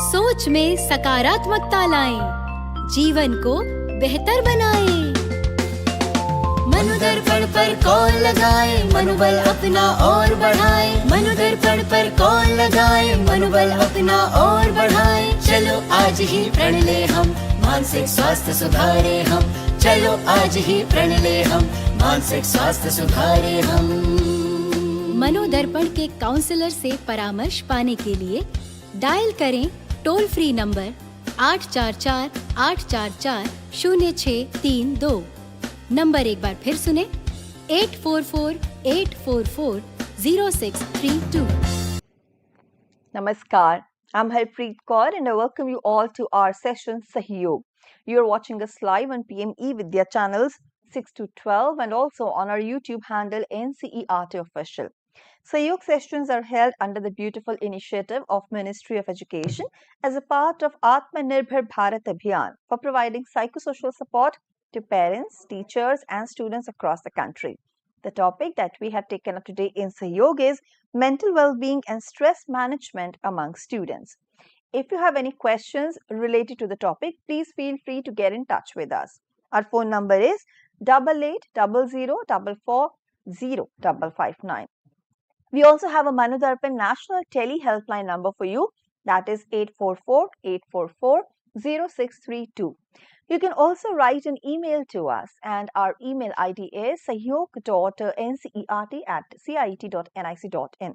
सोच में सकारात्मकता लाएं, जीवन को बेहतर बनाएं। मनोदर्पण पर कॉल लगाएं, मनोबल अपना और बढ़ाएं। मनोदर्पण पर कॉल लगाएं, मनोबल अपना और बढ़ाएं। चलो आज ही प्रण ले हम, मानसिक स्वास्थ्य सुधारे हम। चलो आज ही प्रण ले हम, मानसिक स्वास्थ्य सुधारे हम। मनोदर्पण के काउंसलर से परामर्श पाने के लिए डायल करें टोल फ्री नंबर 844-844-0632। नंबर एक बार फिर सुने 844-844-0632। Namaskar, I'm Harpreet Kaur and I welcome you all to our session Sahyog. You are watching us live on PME Vidya channels 6 to 12 and also on our YouTube handle NCERT Official. Sahyog sessions are held under the beautiful initiative of Ministry of Education as a part of Atmanirbhar Bharat Abhiyan for providing psychosocial support to parents, teachers and students across the country. The topic that we have taken up today in Sahyog is mental well-being and stress management among students. If you have any questions related to the topic, please feel free to get in touch with us. Our phone number is 8800440559. We also have a Manodarpan National Tele Helpline number for you, that is 844-844-0632. You can also write an email to us and our email ID is sahyog.ncert@cit.nic.in.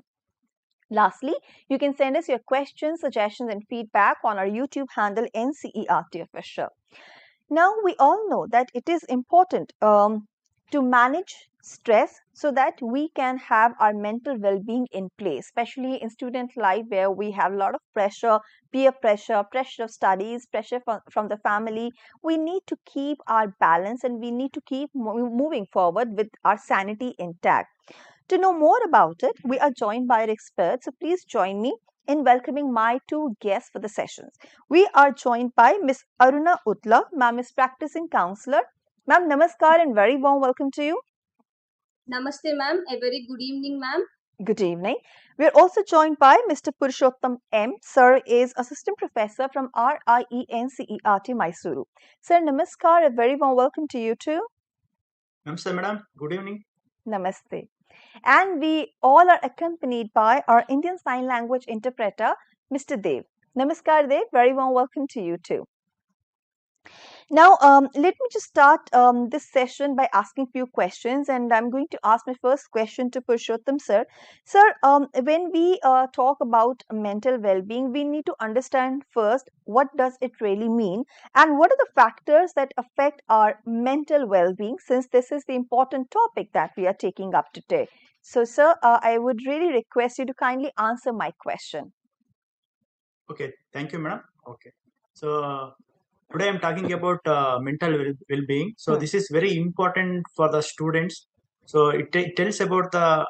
Lastly, you can send us your questions, suggestions and feedback on our YouTube handle NCERT Official. Now, we all know that it is important to manage stress so that we can have our mental well-being in place, especially in student life where we have a lot of pressure, peer pressure, pressure of studies, pressure from the family. We need to keep our balance and we need to keep moving forward with our sanity intact. To know more about it, we are joined by our experts. So please join me in welcoming my two guests for the sessions. We are joined by Ms. Aruna Utla. Ma'am is practicing counselor. Ma'am, namaskar and very warm welcome to you. Namaste, ma'am. A very good evening, ma'am. Good evening. We are also joined by Mr. Purushotham M. Sir is assistant professor from RIENCERT Mysuru. Sir, namaskar. A very warm welcome to you too. Namaste, madam. Good evening. Namaste. And we all are accompanied by our Indian Sign Language interpreter, Mr. Dev. Namaskar, Dev. Very warm welcome to you too. Now, let me just start this session by asking a few questions, and I'm going to ask my first question to Purushotham sir. Sir, when we talk about mental well-being, we need to understand first what does it really mean, and what are the factors that affect our mental well-being, since this is the important topic that we are taking up today. So, sir, I would really request you to kindly answer my question. Okay, thank you, madam. Okay, so today I'm talking about mental well-being. So this is very important for the students. So it tells about the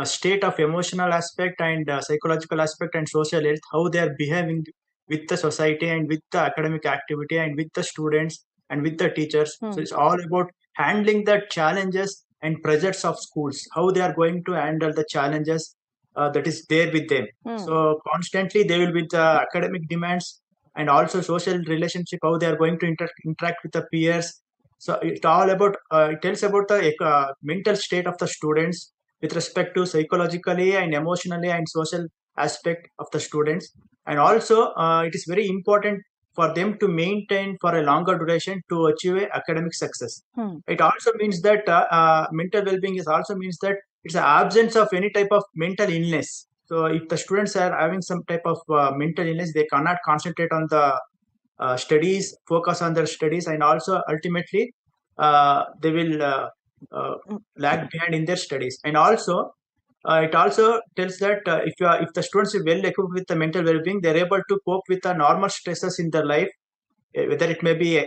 state of emotional aspect and psychological aspect and social health, how they are behaving with the society and with the academic activity and with the students and with the teachers. So it's all about handling the challenges and pressures of schools, how they are going to handle the challenges that is there with them. So constantly they will be with the academic demands and also social relationship, how they are going to interact with the peers. So it's all about, it tells about the mental state of the students with respect to psychologically and emotionally and social aspect of the students. And also it is very important for them to maintain for a longer duration to achieve academic success. It also means that mental well-being is also means that it's an absence of any type of mental illness. So if the students are having some type of mental illness, they cannot concentrate on the studies, focus on their studies, and also ultimately they will lag behind in their studies. And also it also tells that if the students are well equipped with the mental well-being, they're able to cope with the normal stresses in their life, whether it may be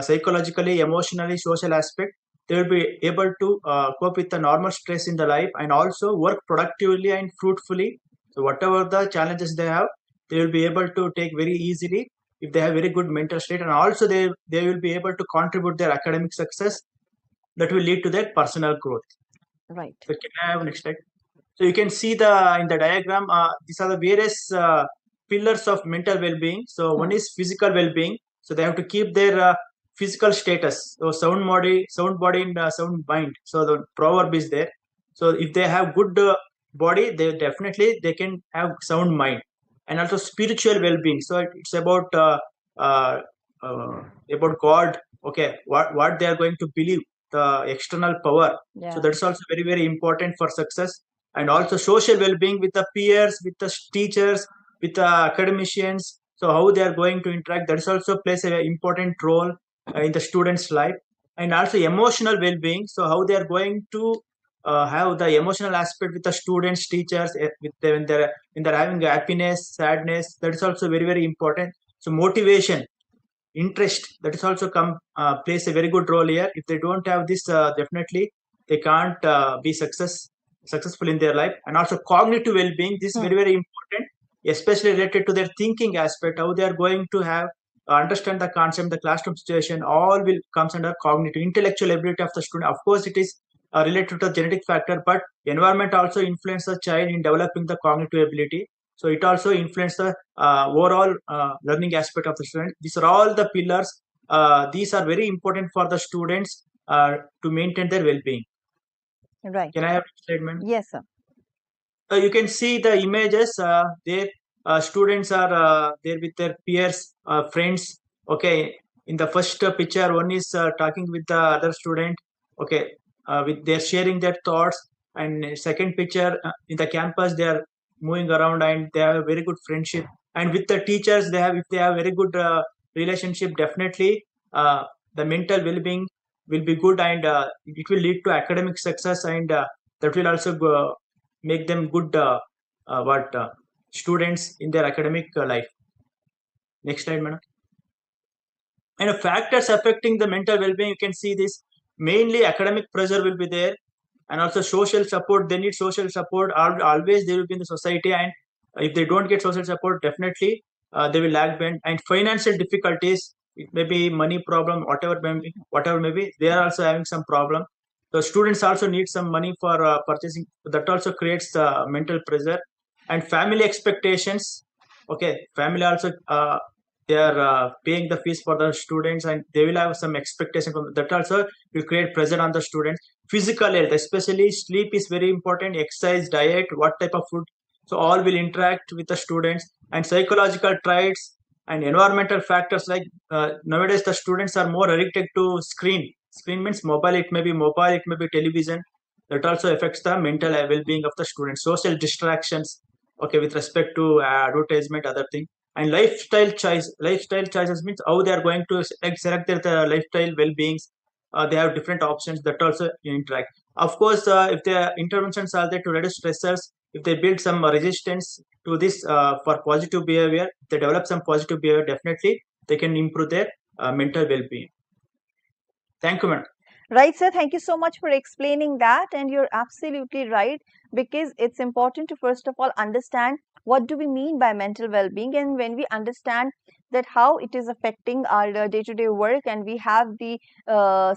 psychologically, emotionally, social aspect. They will be able to cope with the normal stress in the life and also work productively and fruitfully. So whatever the challenges they have, they will be able to take very easily if they have very good mental state, and also they will be able to contribute their academic success that will lead to their personal growth. Right. So can I have next slide? So you can see in the diagram, these are the various pillars of mental well-being. So one is physical well-being. So they have to keep their physical status. So sound body and sound mind. So the proverb is there. So if they have good body, they definitely they can have sound mind. And also spiritual well-being. So it's uh, uh, about God. Okay, what they are going to believe, the external power. Yeah. So that's also very very important for success. And also social well-being with the peers, with the teachers, with the academicians. So how they are going to interact, that is also plays a very important role in the student's life. And also emotional well-being. So how they are going to have the emotional aspect with the students, teachers, with when they're having happiness, sadness. That is also very very important. So motivation, interest, that is also come plays a very good role here. If they don't have this, definitely they can't be successful in their life. And also cognitive well-being, this is very very important, especially related to their thinking aspect, how they are going to have understand the concept, the classroom situation, all will comes under cognitive. Intellectual ability of the student, of course it is related to the genetic factor, but environment also influence the child in developing the cognitive ability. So it also influences the overall learning aspect of the student. These are all the pillars. These are very important for the students to maintain their well-being. Right. Can I have a statement? Yes, sir. You can see the images. There, students are there with their peers, friends. Okay, in the first picture, one is talking with the other student. Okay, with they're sharing their thoughts. And second picture, in the campus, they are moving around and they have a very good friendship. And with the teachers, they have, if they have very good relationship, definitely the mental well-being will be good, and it will lead to academic success, and that will also make them good what students in their academic life. Next slide, madam. And factors affecting the mental well-being, you can see this. Mainly academic pressure will be there, and also social support. They need social support. Always they will be in the society, and if they don't get social support, definitely they will lag behind. And financial difficulties, it may be money problem, whatever may be, they are also having some problem. So students also need some money for purchasing. That also creates mental pressure. And family expectations. Okay, family also they are paying the fees for the students, and they will have some expectation from that also will create pressure on the students. Physical health, especially sleep is very important, exercise, diet, what type of food. So all will interact with the students. And psychological traits and environmental factors, like nowadays the students are more addicted to screen means mobile. It may be mobile, it may be television. That also affects the mental well-being of the students. Social distractions, okay, with respect to advertisement, other thing. And lifestyle choices means how they are going to select their lifestyle well-beings. They have different options that also interact. Of course, if the interventions are there to reduce stressors, if they build some resistance to this for positive behavior, they develop some positive behavior, definitely they can improve their mental well-being. Thank you, madam. Right, sir. Thank you so much for explaining that. And you're absolutely right, because it's important to first of all understand what do we mean by mental well-being. And when we understand that how it is affecting our day-to-day work, and we have the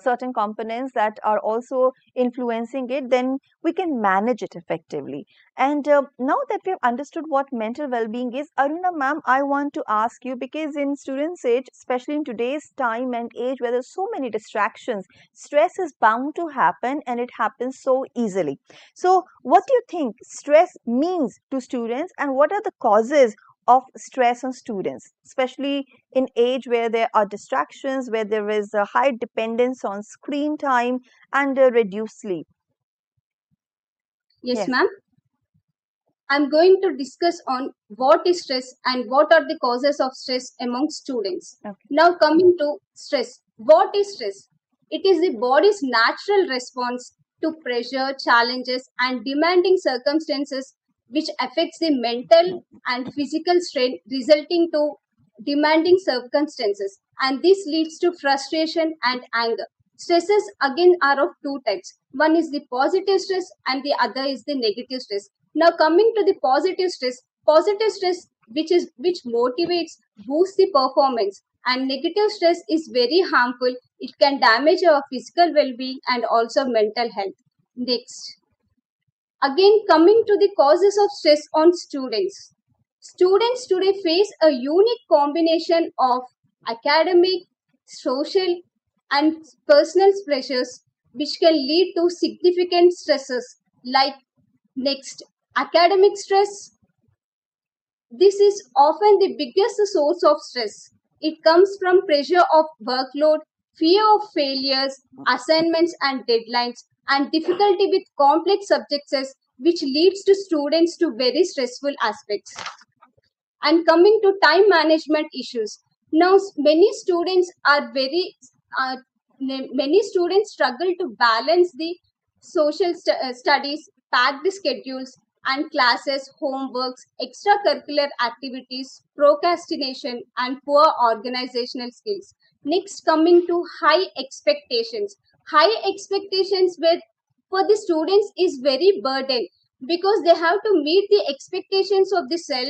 certain components that are also influencing it, then we can manage it effectively. And now that we have understood what mental well-being is, Aruna ma'am, I want to ask you, because in students' age, especially in today's time and age where there's so many distractions, stress is bound to happen, and it happens so easily. So what do you think stress means to students, and what are the causes of stress on students, especially in age where there are distractions, where there is a high dependence on screen time and reduced sleep? Yes, Yes. ma'am. I'm going to discuss on what is stress and what are the causes of stress among students. Okay. Now coming to stress. What is stress? It is the body's natural response to pressure, challenges and demanding circumstances which affects the mental and physical strain resulting to demanding circumstances, and this leads to frustration and anger. Stresses again are of two types. One is the positive stress and the other is the negative stress. Now coming to the positive stress which motivates, boosts the performance, and negative stress is very harmful. It can damage our physical well-being and also mental health. Next, again coming to the causes of stress on students. Students today face a unique combination of academic, social, and personal pressures, which can lead to significant stresses like next, academic stress. This is often the biggest source of stress. It comes from pressure of workload, fear of failures, assignments and deadlines, and difficulty with complex subjects, which leads to students to very stressful aspects. And coming to time management issues, now many students are very uh, many students struggle to balance the social studies, packed schedules and classes, homeworks, extracurricular activities, procrastination and poor organizational skills. Next, coming to high expectations. High expectations where for the students is very burden because they have to meet the expectations of the self,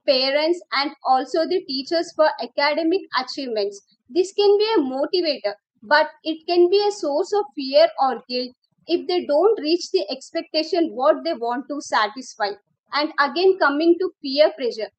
parents, and also the teachers for academic achievements. This can be a motivator, but it can be a source of fear or guilt if they don't reach the expectation what they want to satisfy. And again, coming to peer pressure.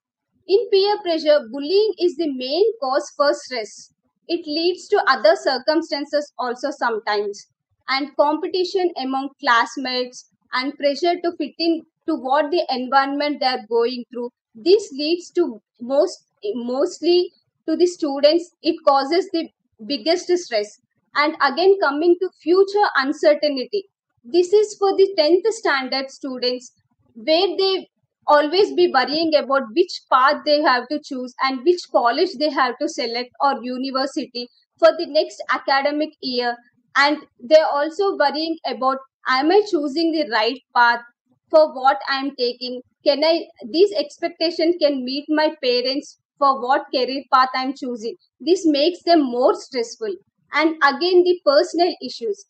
In peer pressure, bullying is the main cause for stress. It leads to other circumstances also sometimes, and competition among classmates and pressure to fit in to what the environment they are going through. This leads to mostly to the students. It causes the biggest stress. And again, coming to future uncertainty. This is for the 10th standard students where they always be worrying about which path they have to choose and which college they have to select or university for the next academic year. And they're also worrying about, am I choosing the right path for what I'm taking? Can I, these expectations can meet my parents for what career path I'm choosing? This makes them more stressful. And again, the personal issues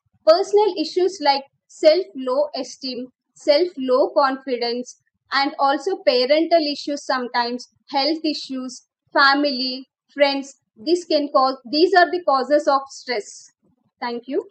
like self low esteem, self low confidence, and also parental issues sometimes, health issues, family, friends. This can cause, these are the causes of stress. Thank you.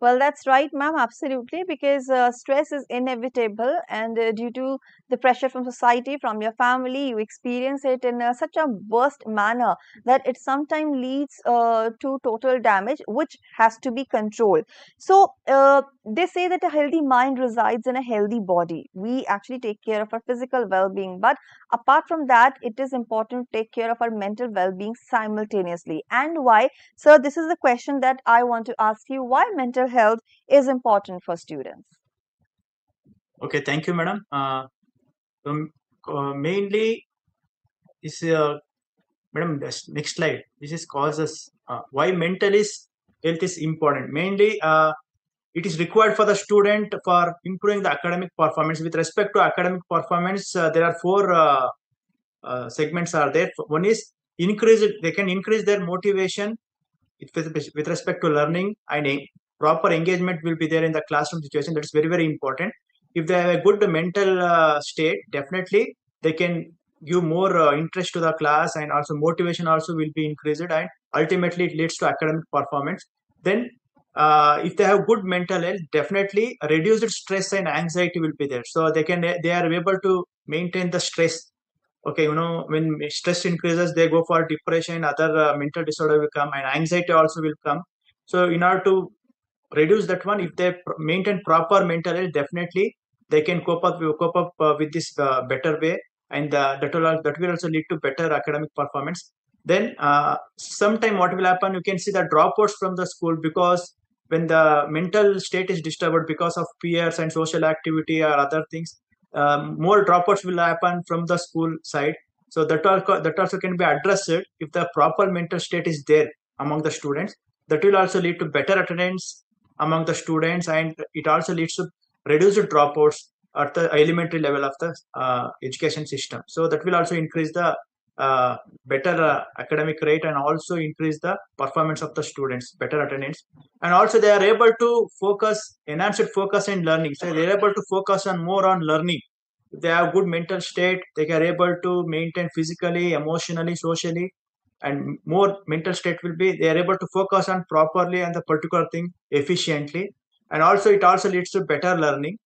Well, that's right, ma'am, absolutely, because stress is inevitable, and due to the pressure from society, from your family, you experience it in such a burst manner that it sometimes leads to total damage, which has to be controlled. So, they say that a healthy mind resides in a healthy body. We actually take care of our physical well being, but apart from that, it is important to take care of our mental well being simultaneously. And why? So, this is the question that I want to ask you, why mental health is important for students. Okay, thank you, madam. Mainly, is madam, next slide. This is causes why mental health is important. Mainly, it is required for the student for improving the academic performance. With respect to academic performance, there are four segments are there. One is increase. They can increase their motivation with respect to learning, and proper engagement will be there in the classroom situation. That's very, very important. If they have a good mental state, definitely they can give more interest to the class, and also motivation also will be increased, and ultimately it leads to academic performance. Then if they have good mental health, definitely reduced stress and anxiety will be there, so they are able to maintain the stress. Okay, when stress increases, they go for depression, other mental disorder will come, and anxiety also will come. So in order to reduce that one, if they maintain proper mental health, definitely they can cope up with this better way, and that will also lead to better academic performance. Then sometime what will happen, you can see the dropouts from the school, because when the mental state is disturbed because of peers and social activity or other things, more dropouts will happen from the school side. So that also can be addressed if the proper mental state is there among the students. That will also lead to better attendance among the students, and it also leads to reduced dropouts at the elementary level of the education system. So that will also increase the better academic rate, and also increase the performance of the students, better attendance. And also they are able to enhanced focus in learning. So they are able to focus on more on learning. If they have good mental state, they are able to maintain physically, emotionally, socially, and more mental state will be, they are able to focus on properly and the particular thing efficiently. And also it also leads to better learning.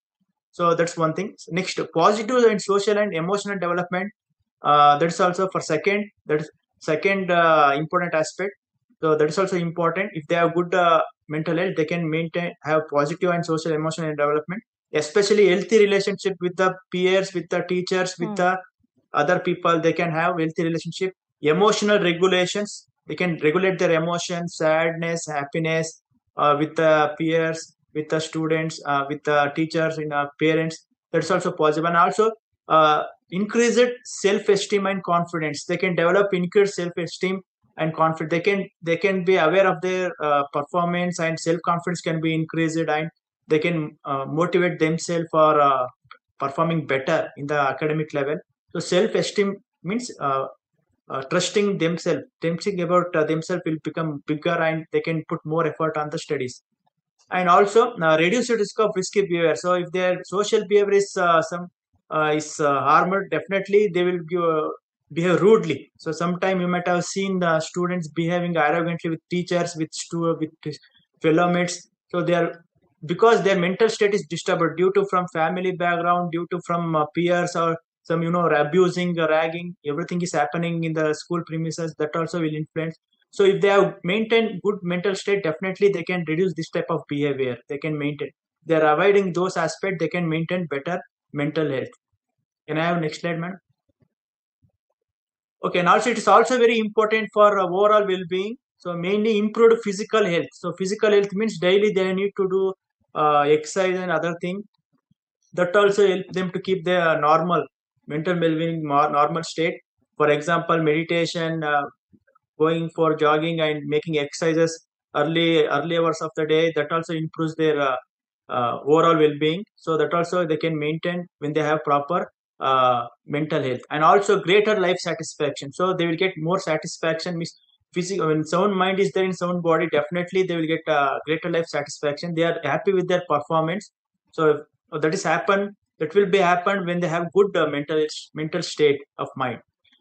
So that's one thing. Next, positive and social and emotional development. That is also for second. That is second important aspect. So that is also important. If they have good mental health, they can have positive and social, emotional development, especially healthy relationship with the peers, with the teachers, with the other people. They can have healthy relationship. Emotional regulations. They can regulate their emotions, sadness, happiness, with the peers, with the students, with the teachers, parents. That's also possible. And also increased self-esteem and confidence. They can develop increased self-esteem and confidence. They can be aware of their performance, and self-confidence can be increased, and they can motivate themselves for performing better in the academic level. So self-esteem means trusting themselves, thinking about themselves will become bigger, and they can put more effort on the studies. And also reduce the risk of risky behavior. So if their social behavior is harmed, definitely they will behave rudely. So sometime you might have seen the students behaving arrogantly with teachers, with fellow mates. So they are, because their mental state is disturbed due to from family background, due to from peers, or some abusing, ragging, everything is happening in the school premises. That also will influence. So if they have maintained good mental state, definitely they can reduce this type of behavior. They can maintain. They are avoiding those aspects. They can maintain better mental health. Can I have next slide, madam? Okay, and also it is also very important for overall well-being. So mainly improved physical health. So physical health means daily they need to do exercise and other thing. That also help them to keep their normal mental well-being, normal state. For example, meditation, going for jogging and making exercises early hours of the day. That also improves their overall well-being. So that also they can maintain when they have proper mental health, and also greater life satisfaction. So they will get more satisfaction. Means physical, when sound mind is there in sound body, definitely they will get greater life satisfaction. They are happy with their performance. So that is happen. That will be happen when they have good mental state of mind.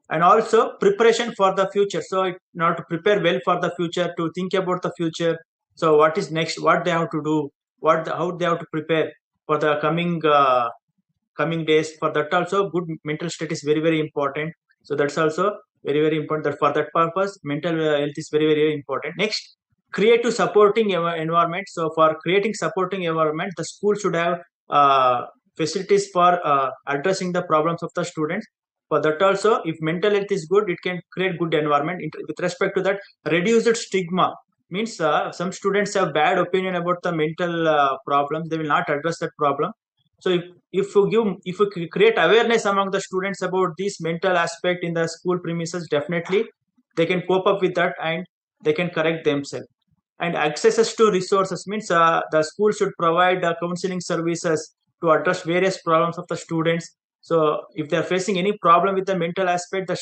And also preparation for the future. So now to prepare well for the future, to think about the future. So what is next, what they have to do, how they have to prepare for the coming days. For that also, good mental state is very very important. So that's also very very important. That for that purpose, mental health is very very important. Next, creative supporting environment. So for creating supporting environment, the school should have facilities for addressing the problems of the students. For that also, if mental health is good, it can create good environment. With respect to that, reduced stigma means some students have bad opinion about the mental problems. They will not address that problem. So if you create awareness among the students about this mental aspect in the school premises, definitely they can cope up with that, and they can correct themselves. And accesses to resources means the school should provide counseling services to address various problems of the students. So if they are facing any problem with the mental aspect, the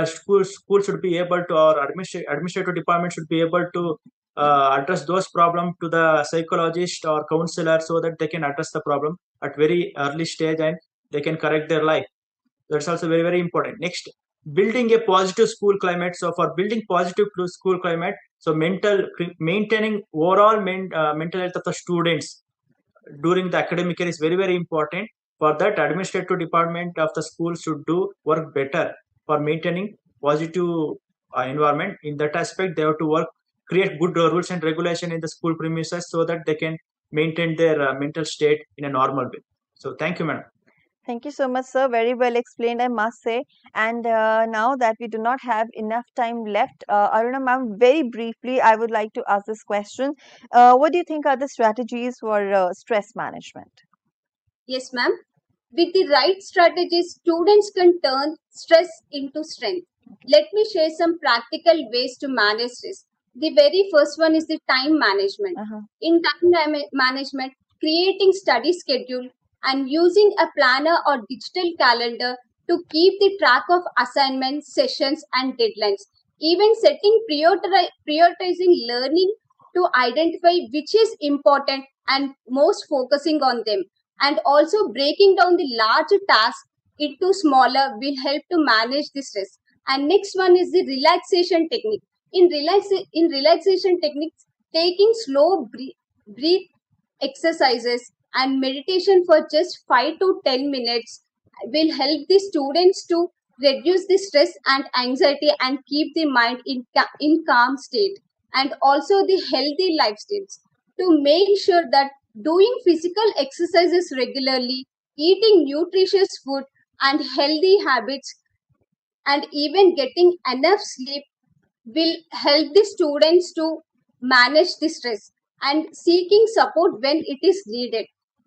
school should be able to, or administrative department should be able to address those problems to the psychologist or counselor, so that they can address the problem at very early stage, and they can correct their life. That's also very very important. Next, building a positive school climate. So for building positive school climate, so maintaining overall mental health of the students during the academic year is very very important. For that, administrative department of the school should do work better for maintaining positive environment. In that aspect, they have to work, create good rules and regulation in the school premises, so that they can maintain their mental state in a normal way. So thank you, madam. Thank you so much, sir. Very well explained, I must say. And now that we do not have enough time left, Aruna ma'am, very briefly, I would like to ask this question. What do you think are the strategies for stress management? Yes, ma'am. With the right strategies, students can turn stress into strength. Let me share some practical ways to manage stress. The very first one is the time management. Uh-huh. In time management, creating study schedule and using a planner or digital calendar to keep the track of assignments, sessions, and deadlines. Even setting prioritizing learning to identify which is important and most focusing on them, and also breaking down the large tasks into smaller will help to manage the stress. And next one is the relaxation technique. In relaxation techniques, taking slow breathe exercises and meditation for just 5 to 10 minutes will help the students to reduce the stress and anxiety and keep the mind in calm state, and also the healthy lifestyles to make sure that doing physical exercises regularly, eating nutritious food and healthy habits, and even getting enough sleep will help the students to manage the stress, and seeking support when it is needed.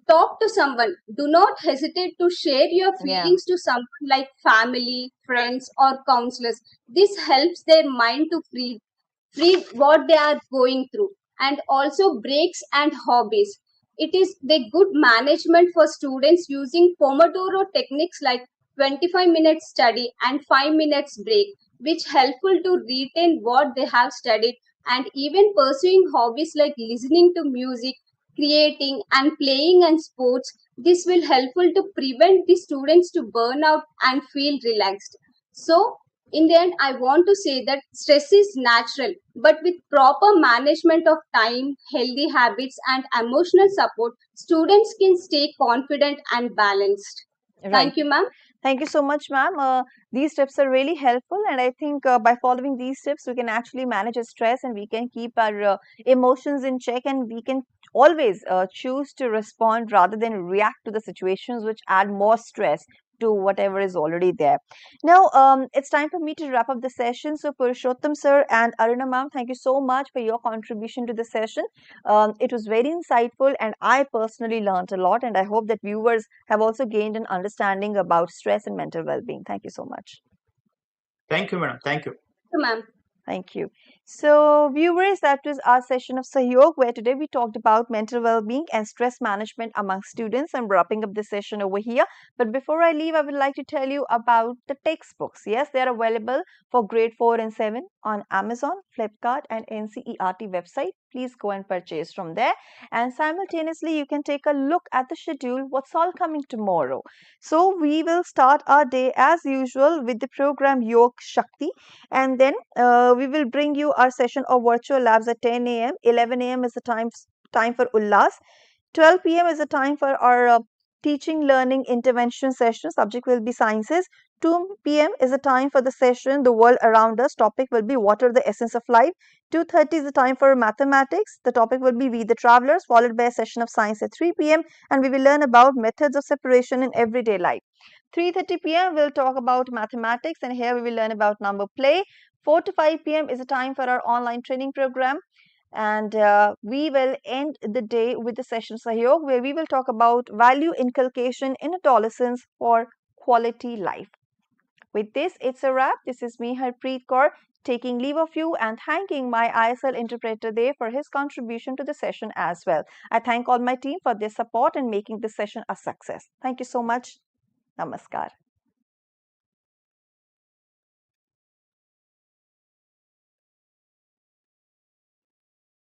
Talk to someone. Do not hesitate to share your Yeah. feelings to someone like family, friends, or counselors. This helps their mind to free what they are going through. And also breaks and hobbies. It is the good management for students using Pomodoro techniques like 25 minutes study and 5 minutes break, which helpful to retain what they have studied, and even pursuing hobbies like listening to music, creating and playing and sports. This will helpful to prevent the students to burn out and feel relaxed. So in the end, I want to say that stress is natural, but with proper management of time, healthy habits, and emotional support, students can stay confident and balanced. Right. Thank you, ma'am. Thank you so much, ma'am. These tips are really helpful, and I think by following these tips, we can actually manage our stress and we can keep our emotions in check, and we can always choose to respond rather than react to the situations which add more stress to whatever is already there. Now, it's time for me to wrap up the session. So, Purushotham sir and Aruna ma'am, thank you so much for your contribution to the session. It was very insightful, and I personally learned a lot. And I hope that viewers have also gained an understanding about stress and mental well being. Thank you so much. Thank you, madam. Thank you. Thank you, ma'am. Thank you. So, viewers, that was our session of Sahyog, where today we talked about mental well being and stress management among students. I'm wrapping up the session over here. But before I leave, I would like to tell you about the textbooks. Yes, they are available for grade 4 and 7 on Amazon, Flipkart, and NCERT website. Please go and purchase from there. And simultaneously, you can take a look at the schedule, what's all coming tomorrow. So, we will start our day as usual with the program Yogshakti, and then we will bring you our session of virtual labs at 10 a.m. 11 a.m. is the time for Ullas. 12 p.m. is the time for our teaching learning intervention session. Subject will be sciences. 2 p.m. is the time for the session The World Around Us. Topic will be Water, the Essence of Life. 2:30 is the time for mathematics. The topic will be We the Travelers, followed by a session of science at 3 p.m. and we will learn about methods of separation in everyday life. 3:30 p.m. we'll talk about mathematics, and here we will learn about number play. 4 to 5 p.m. is the time for our online training program, and we will end the day with the session Sahyog, where we will talk about value inculcation in adolescence for quality life. With this, it's a wrap. This is me, Harpreet Kaur, taking leave of you and thanking my ISL interpreter there for his contribution to the session as well. I thank all my team for their support and making this session a success. Thank you so much. Namaskar.